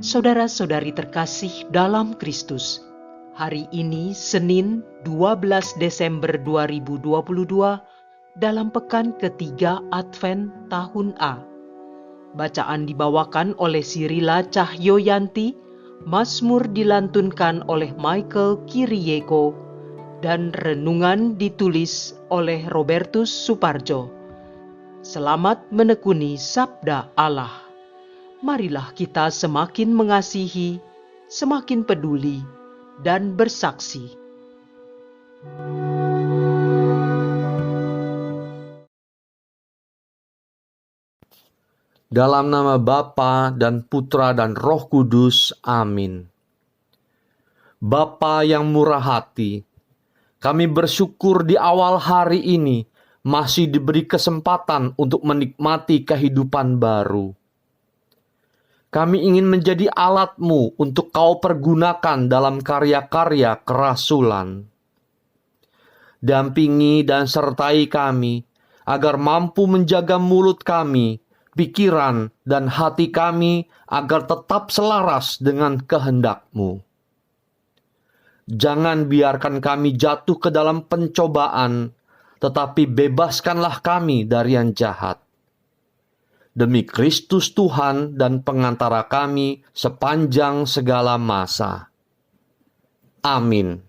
Saudara-saudari terkasih dalam Kristus, hari ini Senin 12 Desember 2022 dalam pekan ketiga Advent tahun A. Bacaan dibawakan oleh Sirila Cahyoyanti, Mazmur dilantunkan oleh Michael Kirieko, dan renungan ditulis oleh Robertus Suparjo. Selamat menekuni Sabda Allah. Marilah kita semakin mengasihi, semakin peduli, dan bersaksi. Dalam nama Bapa dan Putra dan Roh Kudus. Amin. Bapa yang murah hati, kami bersyukur di awal hari ini masih diberi kesempatan untuk menikmati kehidupan baru. Kami ingin menjadi alat-Mu untuk Kau pergunakan dalam karya-karya kerasulan. Dampingi dan sertai kami, agar mampu menjaga mulut kami, pikiran, dan hati kami agar tetap selaras dengan kehendak-Mu. Jangan biarkan kami jatuh ke dalam pencobaan, tetapi bebaskanlah kami dari yang jahat. Demi Kristus Tuhan dan pengantara kami sepanjang segala masa. Amin.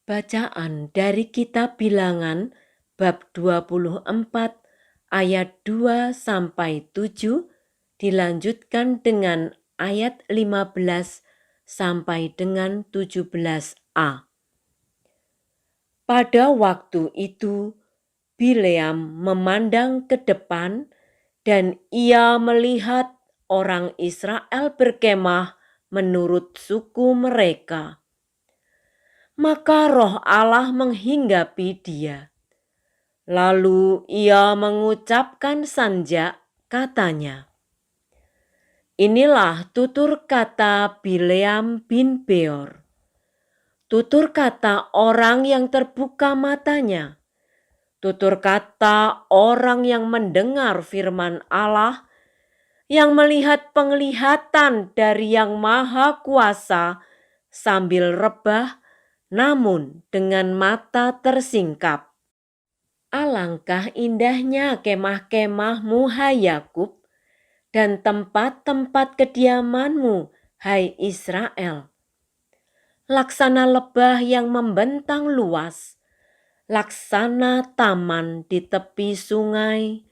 Bacaan dari Kitab Bilangan bab 24 ayat 2 sampai 7 dilanjutkan dengan ayat 15 sampai dengan 17a. Pada waktu itu Bileam memandang ke depan dan ia melihat orang Israel berkemah menurut suku mereka. Maka roh Allah menghinggapi dia. Lalu ia mengucapkan sanja, katanya, "Inilah tutur kata Bileam bin Beor, tutur kata orang yang terbuka matanya, tutur kata orang yang mendengar firman Allah, yang melihat penglihatan dari Yang Maha Kuasa sambil rebah, namun dengan mata tersingkap. Alangkah indahnya kemah-kemahmu, hai Yakub, dan tempat-tempat kediamanmu, hai Israel. Laksana lebah yang membentang luas, laksana taman di tepi sungai,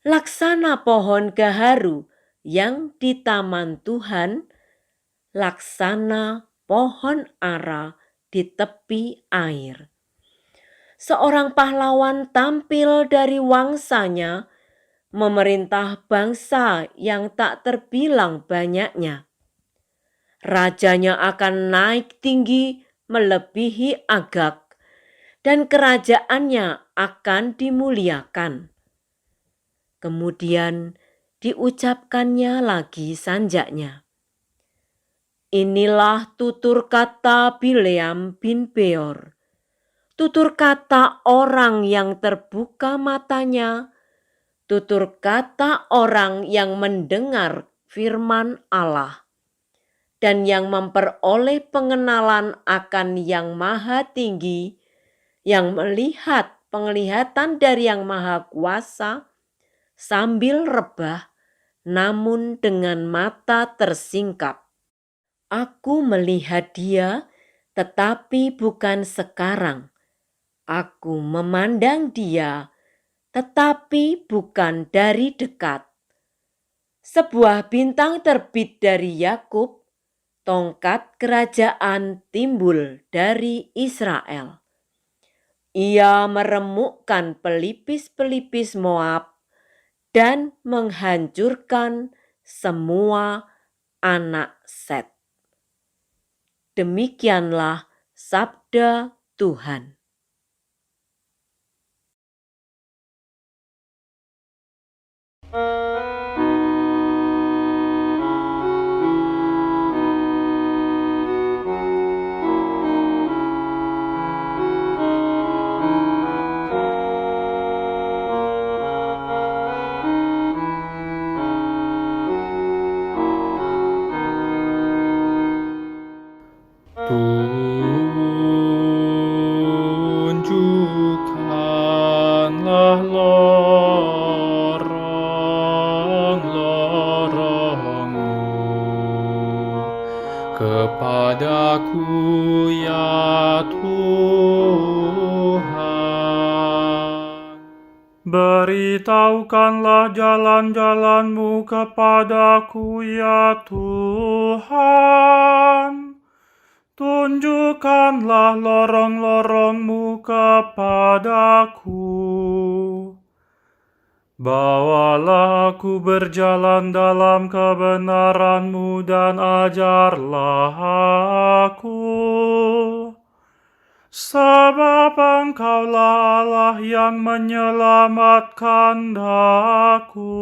laksana pohon gaharu yang di taman Tuhan, laksana pohon ara di tepi air. Seorang pahlawan tampil dari wangsanya, memerintah bangsa yang tak terbilang banyaknya. Rajanya akan naik tinggi melebihi Agag, dan kerajaannya akan dimuliakan. Kemudian diucapkannya lagi sanjaknya. Inilah tutur kata Bileam bin Beor, tutur kata orang yang terbuka matanya, tutur kata orang yang mendengar firman Allah, dan yang memperoleh pengenalan akan Yang Maha Tinggi, yang melihat penglihatan dari Yang Maha Kuasa, sambil rebah, namun dengan mata tersingkap. Aku melihat dia, tetapi bukan sekarang. Aku memandang dia, tetapi bukan dari dekat. Sebuah bintang terbit dari Yakub, tongkat kerajaan timbul dari Israel. Ia meremukkan pelipis-pelipis Moab dan menghancurkan semua anak Set. Demikianlah sabda Tuhan. Beritahukanlah jalan-jalan-Mu kepadaku, ya Tuhan. Tunjukkanlah lorong-lorong-Mu kepadaku. Bawalah aku berjalan dalam kebenaran-Mu dan ajarlah aku. Sebab Engkaulah Allah yang menyelamatkan daku.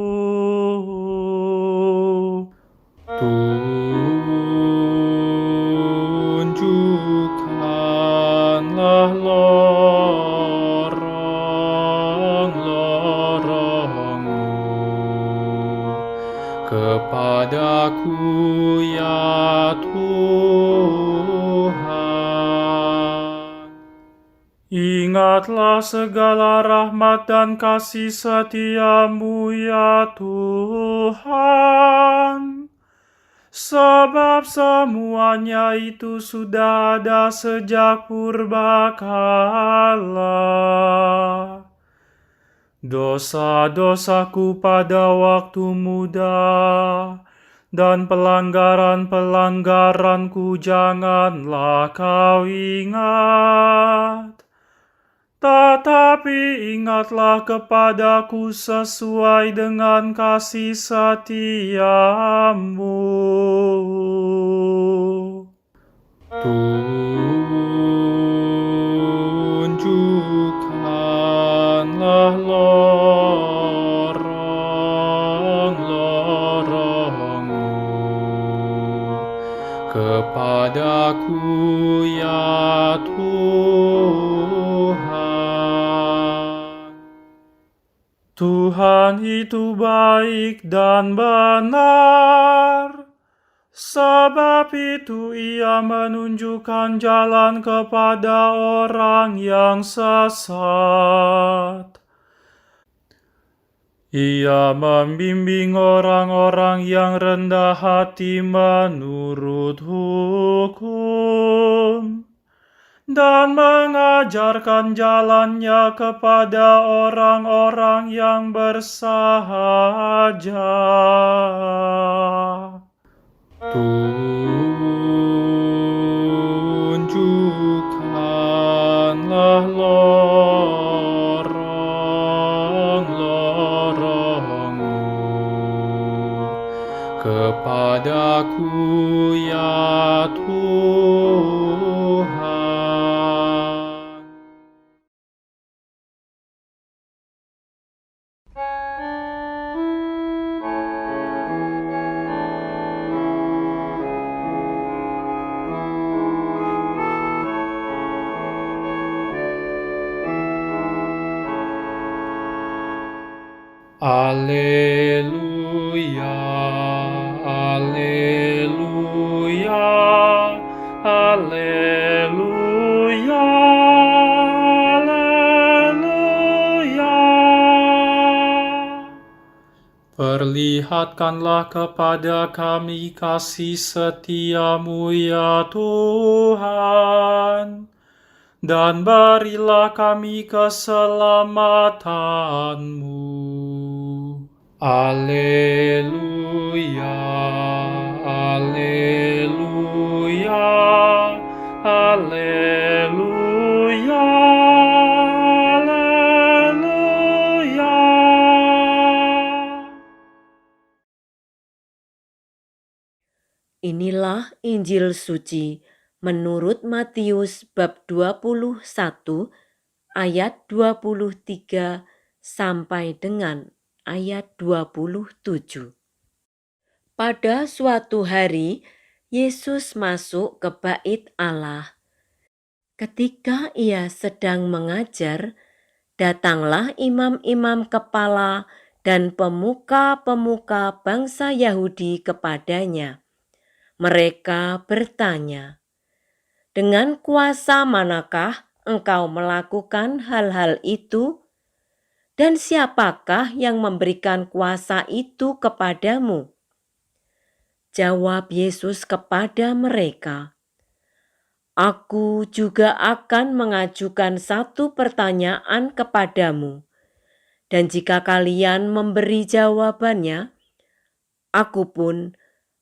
Tunjukkanlah lorong-lorong-Mu kepadaku, ya Tuhan. Ingatlah segala rahmat dan kasih setia-Mu, ya Tuhan. Sebab semuanya itu sudah ada sejak purbakala. Dosa-dosaku pada waktu muda dan pelanggaran-pelanggaranku janganlah Kau ingat. Tetapi ingatlah kepadaku sesuai dengan kasih setia-Mu. Tunjukkanlah lorong-lorong-Mu kepadaku, ya Tuhan. Tuhan itu baik dan benar, sebab itu Ia menunjukkan jalan kepada orang yang sesat. Ia membimbing orang-orang yang rendah hati menurut hukum, dan mengajarkan jalannya kepada orang-orang yang bersahaja. Tunjukkanlah lorong-lorong-Mu kepadaku, ya Tuhan. Alleluia, alleluia, alleluia, alleluia. Perlihatkanlah kepada kami kasih setia-Mu, ya Tuhan, dan berilah kami keselamatan-Mu. Alleluia, alleluia, alleluia, alleluia. Inilah Injil suci menurut Matius bab 21 ayat 23 sampai dengan ayat 27. Pada suatu hari, Yesus masuk ke bait Allah. Ketika Ia sedang mengajar, datanglah imam-imam kepala dan pemuka-pemuka bangsa Yahudi kepadanya. Mereka bertanya, "Dengan kuasa manakah Engkau melakukan hal-hal itu? Dan siapakah yang memberikan kuasa itu kepadamu?" Jawab Yesus kepada mereka, "Aku juga akan mengajukan satu pertanyaan kepadamu, Dan jika kalian memberi jawabannya, aku pun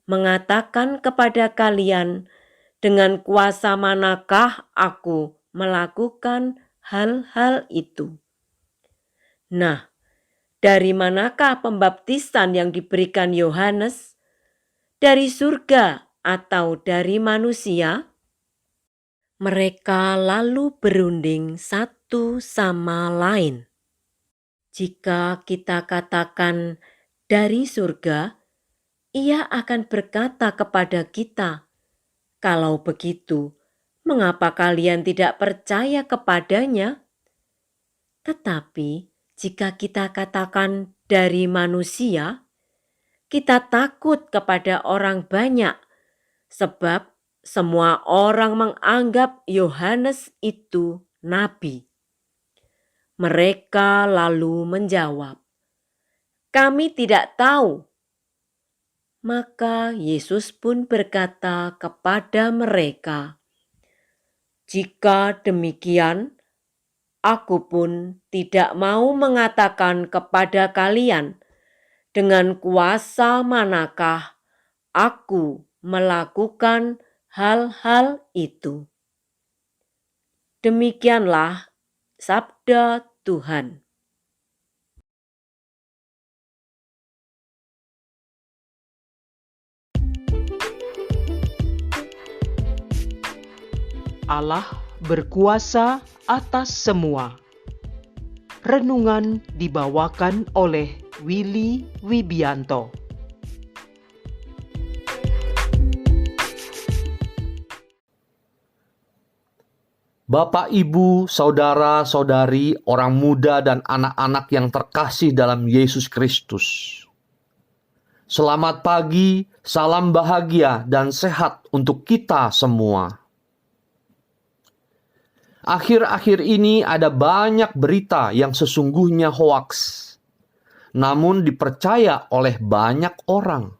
mengatakan kepada kalian, dengan kuasa manakah aku melakukan hal-hal itu. Nah, dari manakah pembaptisan yang diberikan Yohanes? Dari surga atau dari manusia? Mereka lalu berunding satu sama lain. Jika kita katakan dari surga, ia akan berkata kepada kita, "Kalau begitu, mengapa kalian tidak percaya kepadanya?" Tetapi jika kita katakan dari manusia, kita takut kepada orang banyak, sebab semua orang menganggap Yohanes itu nabi. Mereka lalu menjawab, "Kami tidak tahu." Maka Yesus pun berkata kepada mereka, "Jika demikian, aku pun tidak mau mengatakan kepada kalian dengan kuasa manakah aku melakukan hal-hal itu." Demikianlah sabda Tuhan. Allah berkuasa atas semua. Renungan dibawakan oleh Willy Wibianto. Bapak, Ibu, saudara-saudari, orang muda dan anak-anak yang terkasih dalam Yesus Kristus. Selamat pagi, salam bahagia dan sehat untuk kita semua. Akhir-akhir ini ada banyak berita yang sesungguhnya hoaks, namun dipercaya oleh banyak orang.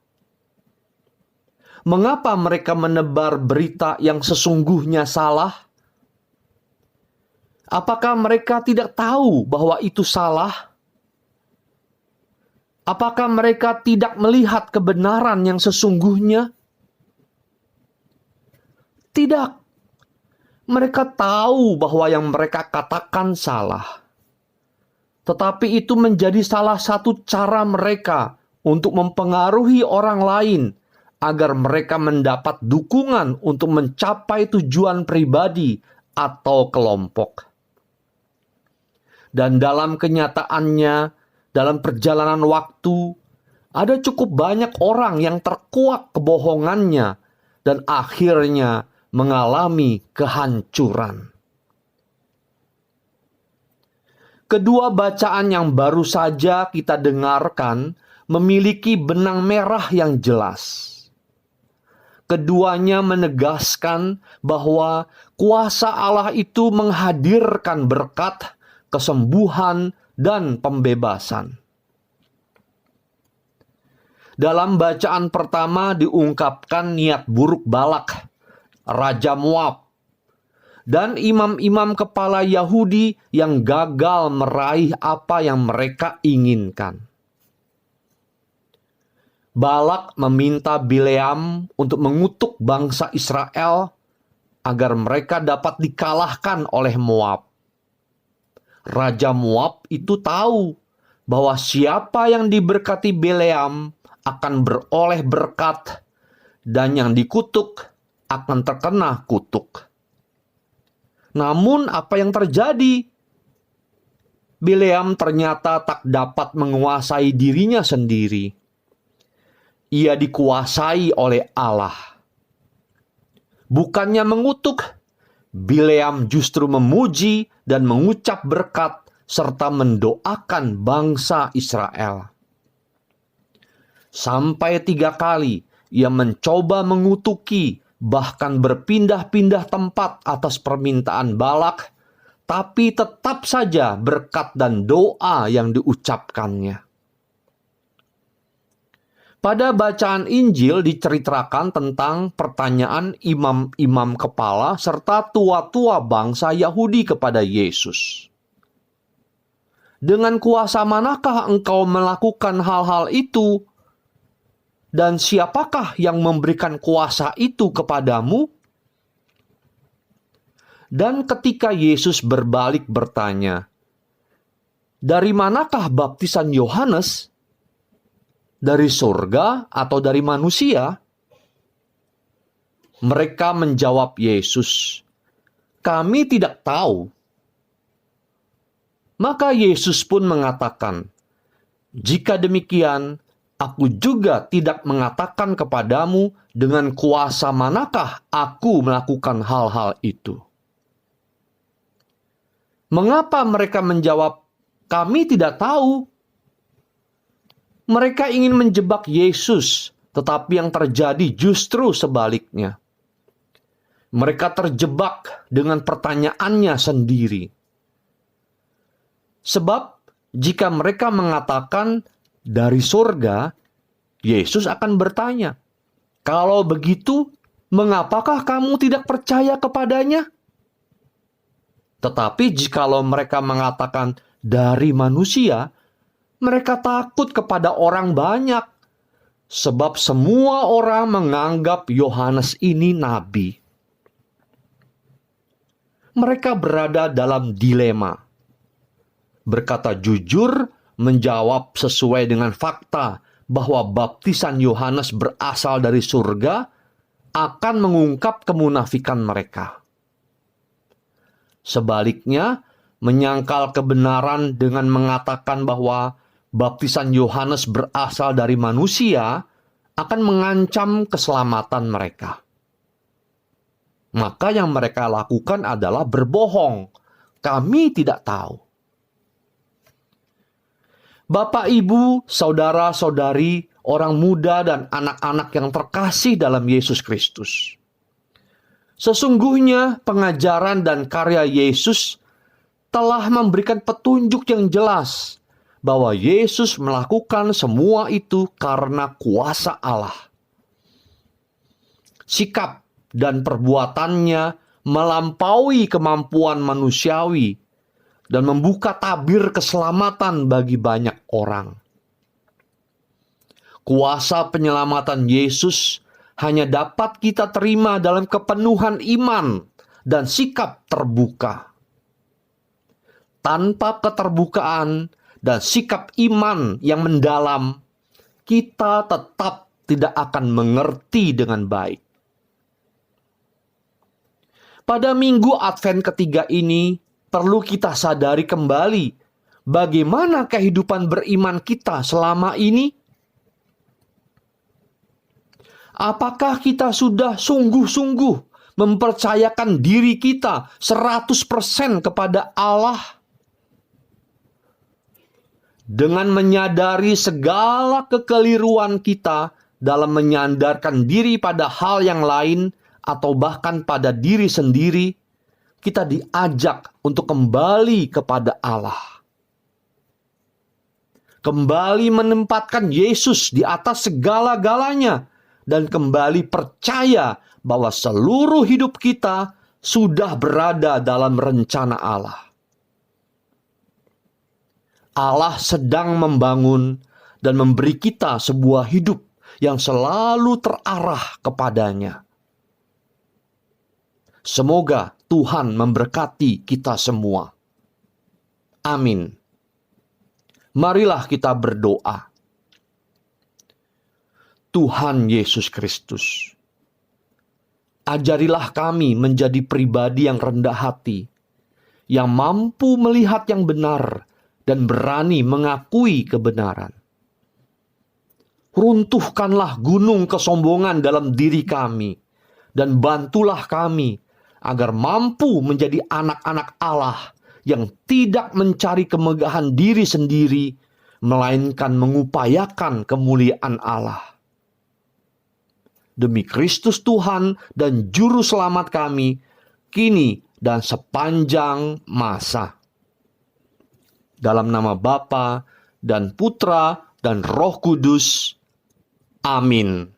Mengapa mereka menebar berita yang sesungguhnya salah? Apakah mereka tidak tahu bahwa itu salah? Apakah mereka tidak melihat kebenaran yang sesungguhnya? Tidak. Mereka tahu bahwa yang mereka katakan salah. Tetapi itu menjadi salah satu cara mereka untuk mempengaruhi orang lain agar mereka mendapat dukungan untuk mencapai tujuan pribadi atau kelompok. Dan dalam kenyataannya, dalam perjalanan waktu, ada cukup banyak orang yang terkuak kebohongannya dan akhirnya mengalami kehancuran. Kedua bacaan yang baru saja kita dengarkan memiliki benang merah yang jelas. Keduanya menegaskan bahwa kuasa Allah itu menghadirkan berkat, kesembuhan, dan pembebasan. Dalam bacaan pertama diungkapkan niat buruk Balak, Raja Moab, dan imam-imam kepala Yahudi yang gagal meraih apa yang mereka inginkan. Balak meminta Bileam untuk mengutuk bangsa Israel agar mereka dapat dikalahkan oleh Moab. Raja Moab itu tahu bahwa siapa yang diberkati Bileam akan beroleh berkat, dan yang dikutuk akan terkena kutuk. Namun apa yang terjadi? Bileam ternyata tak dapat menguasai dirinya sendiri. Ia dikuasai oleh Allah. Bukannya mengutuk, Bileam justru memuji dan mengucap berkat serta mendoakan bangsa Israel. Sampai 3 kali ia mencoba mengutuki, bahkan berpindah-pindah tempat atas permintaan Balak, tapi tetap saja berkat dan doa yang diucapkannya. Pada bacaan Injil diceritakan tentang pertanyaan imam-imam kepala serta tua-tua bangsa Yahudi kepada Yesus. Dengan kuasa manakah engkau melakukan hal-hal itu? Dan siapakah yang memberikan kuasa itu kepadamu? Dan ketika Yesus berbalik bertanya, dari manakah baptisan Yohanes? Dari surga atau dari manusia? Mereka menjawab Yesus, kami tidak tahu. Maka Yesus pun mengatakan, jika demikian, aku juga tidak mengatakan kepadamu dengan kuasa manakah aku melakukan hal-hal itu. Mengapa mereka menjawab, kami tidak tahu? Mereka ingin menjebak Yesus, tetapi yang terjadi justru sebaliknya. Mereka terjebak dengan pertanyaannya sendiri. Sebab jika mereka mengatakan dari surga, Yesus akan bertanya, kalau begitu, mengapakah kamu tidak percaya kepadanya? Tetapi jikalau mereka mengatakan dari manusia, mereka takut kepada orang banyak, sebab semua orang menganggap Yohanes ini nabi. Mereka berada dalam dilema. Berkata jujur, menjawab sesuai dengan fakta bahwa baptisan Yohanes berasal dari surga, akan mengungkap kemunafikan mereka. Sebaliknya, menyangkal kebenaran dengan mengatakan bahwa baptisan Yohanes berasal dari manusia akan mengancam keselamatan mereka. Maka yang mereka lakukan adalah berbohong. Kami tidak tahu. Bapak, Ibu, saudara-saudari, orang muda dan anak-anak yang terkasih dalam Yesus Kristus. Sesungguhnya pengajaran dan karya Yesus telah memberikan petunjuk yang jelas bahwa Yesus melakukan semua itu karena kuasa Allah. Sikap dan perbuatannya melampaui kemampuan manusiawi dan membuka tabir keselamatan bagi banyak orang. Kuasa penyelamatan Yesus hanya dapat kita terima dalam kepenuhan iman dan sikap terbuka. Tanpa keterbukaan dan sikap iman yang mendalam, kita tetap tidak akan mengerti dengan baik. Pada minggu Advent ketiga ini, perlu kita sadari kembali bagaimana kehidupan beriman kita selama ini. Apakah kita sudah sungguh-sungguh mempercayakan diri kita 100% kepada Allah? Dengan menyadari segala kekeliruan kita dalam menyandarkan diri pada hal yang lain atau bahkan pada diri sendiri, kita diajak untuk kembali kepada Allah. Kembali menempatkan Yesus di atas segala-galanya dan kembali percaya bahwa seluruh hidup kita sudah berada dalam rencana Allah. Allah sedang membangun dan memberi kita sebuah hidup yang selalu terarah kepadanya. Semoga Tuhan memberkati kita semua. Amin. Marilah kita berdoa. Tuhan Yesus Kristus, ajarilah kami menjadi pribadi yang rendah hati, yang mampu melihat yang benar dan berani mengakui kebenaran. Runtuhkanlah gunung kesombongan dalam diri kami, dan bantulah kami agar mampu menjadi anak-anak Allah yang tidak mencari kemegahan diri sendiri, melainkan mengupayakan kemuliaan Allah. Demi Kristus Tuhan dan Juru Selamat kami, kini dan sepanjang masa. Dalam nama Bapa dan Putra dan Roh Kudus. Amin.